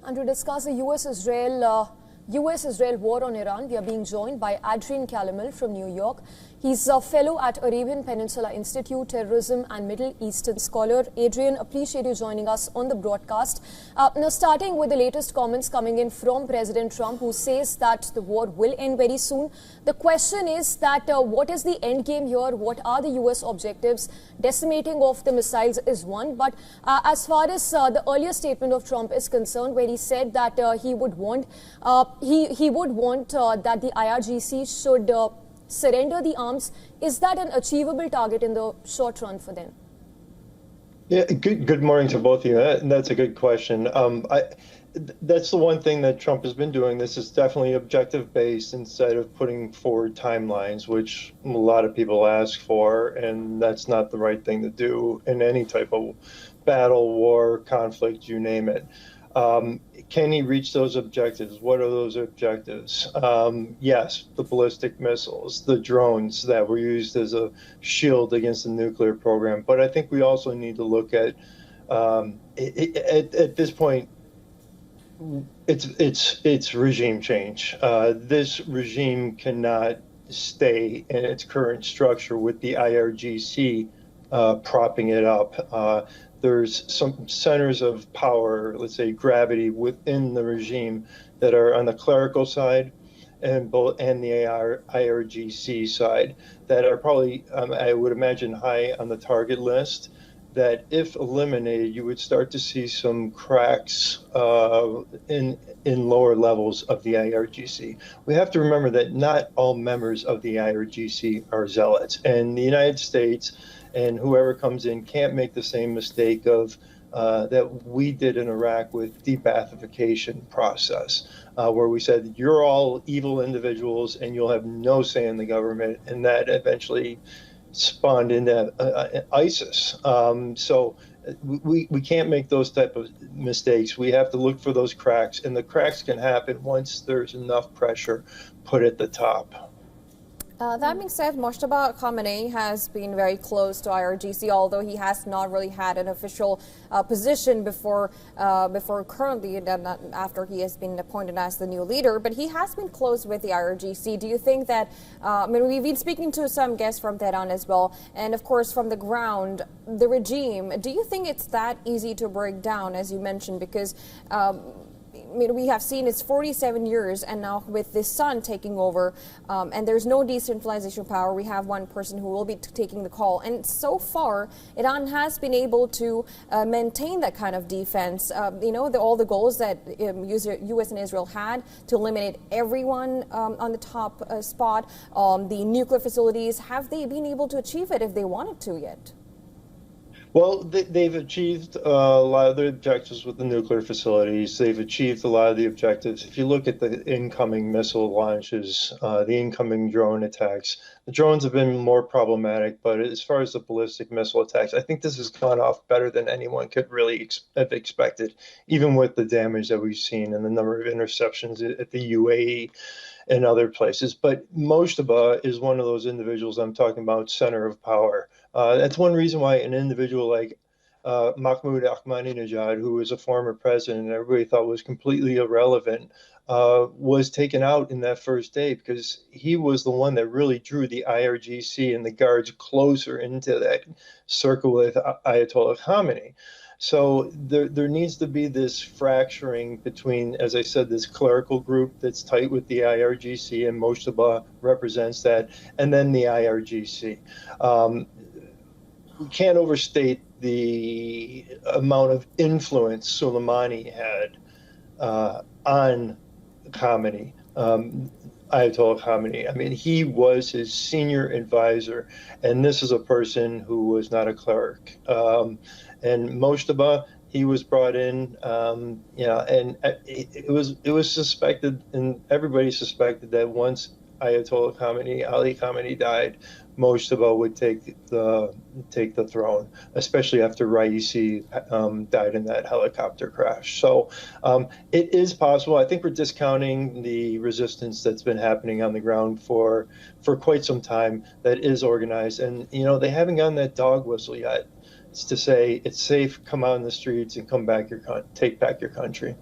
And to discuss the US-Israel war on Iran, we are being joined by Adrian Calamel from New York. He's a fellow at Arabian Peninsula Institute, terrorism and Middle Eastern scholar. Adrian, appreciate you joining us on the broadcast. Now, starting with the latest comments coming in from President Trump, who says that the war will end very soon. The question is that what is the end game here? What are the US objectives? Decimating of the missiles is one, but as far as the earlier statement of Trump is concerned, where he said that he would want that the IRGC should surrender the arms, is that an achievable target in the short run for them? Yeah, good morning to both of you. That's a good question. That's the one thing that Trump has been doing. This is definitely objective based instead of putting forward timelines, which a lot of people ask for, and that's not the right thing to do in any type of battle, war, conflict, you name it. Can he reach those objectives? What are those objectives? Yes, the ballistic missiles, the drones that were used as a shield against the nuclear program. But I think we also need to look at this point, it's regime change. This regime cannot stay in its current structure with the IRGC propping it up. There's some centers of power, let's say gravity, within the regime that are on the clerical side and the IRGC side that are probably, I would imagine, high on the target list, that if eliminated, you would start to see some cracks in lower levels of the IRGC. We have to remember that not all members of the IRGC are zealots, and the United States and whoever comes in can't make the same mistake of that we did in Iraq with de-Baathification process, where we said you're all evil individuals and you'll have no say in the government, and that eventually spawned into ISIS. So we can't make those type of mistakes. We have to look for those cracks, and the cracks can happen once there's enough pressure put at the top. That being said, Mojtaba Khamenei has been very close to IRGC, although he has not really had an official position before currently, after he has been appointed as the new leader. But he has been close with the IRGC. Do you think that, I mean, we've been speaking to some guests from Tehran as well, and of course from the ground, the regime, do you think it's that easy to break down, as you mentioned, because we have seen it's 47 years, and now with this son taking over, and there's no decentralization power, we have one person who will be taking the call. And so far, Iran has been able to maintain that kind of defense. All the goals that U.S. and Israel had to eliminate everyone on the top spot, the nuclear facilities, have they been able to achieve it if they wanted to yet? Well, they've achieved a lot of the objectives with the nuclear facilities. They've achieved a lot of the objectives. If you look at the incoming missile launches, the incoming drone attacks, the drones have been more problematic. But as far as the ballistic missile attacks, I think this has gone off better than anyone could really have expected, even with the damage that we've seen and the number of interceptions at the UAE and other places. But Mojtaba is one of those individuals I'm talking about, center of power. That's one reason why an individual like Mahmoud Ahmadinejad, who was a former president and everybody thought was completely irrelevant, was taken out in that first day, because he was the one that really drew the IRGC and the guards closer into that circle with Ayatollah Khamenei. So there needs to be this fracturing between, as I said, this clerical group that's tight with the IRGC, and Mojtaba represents that, and then the IRGC. We can't overstate the amount of influence Soleimani had on Khamenei, Ayatollah Khamenei. I mean, he was his senior advisor, and this is a person who was not a cleric. And Mojtaba, he was brought in, and it was suspected, and everybody suspected that once Ayatollah Khamenei, Ali Khamenei died, Mojtaba would take the throne, especially after Raisi died in that helicopter crash. So it is possible. I think we're discounting the resistance that's been happening on the ground for quite some time that is organized, and they haven't gotten that dog whistle yet. It's to say it's safe, come out in the streets and take back your country.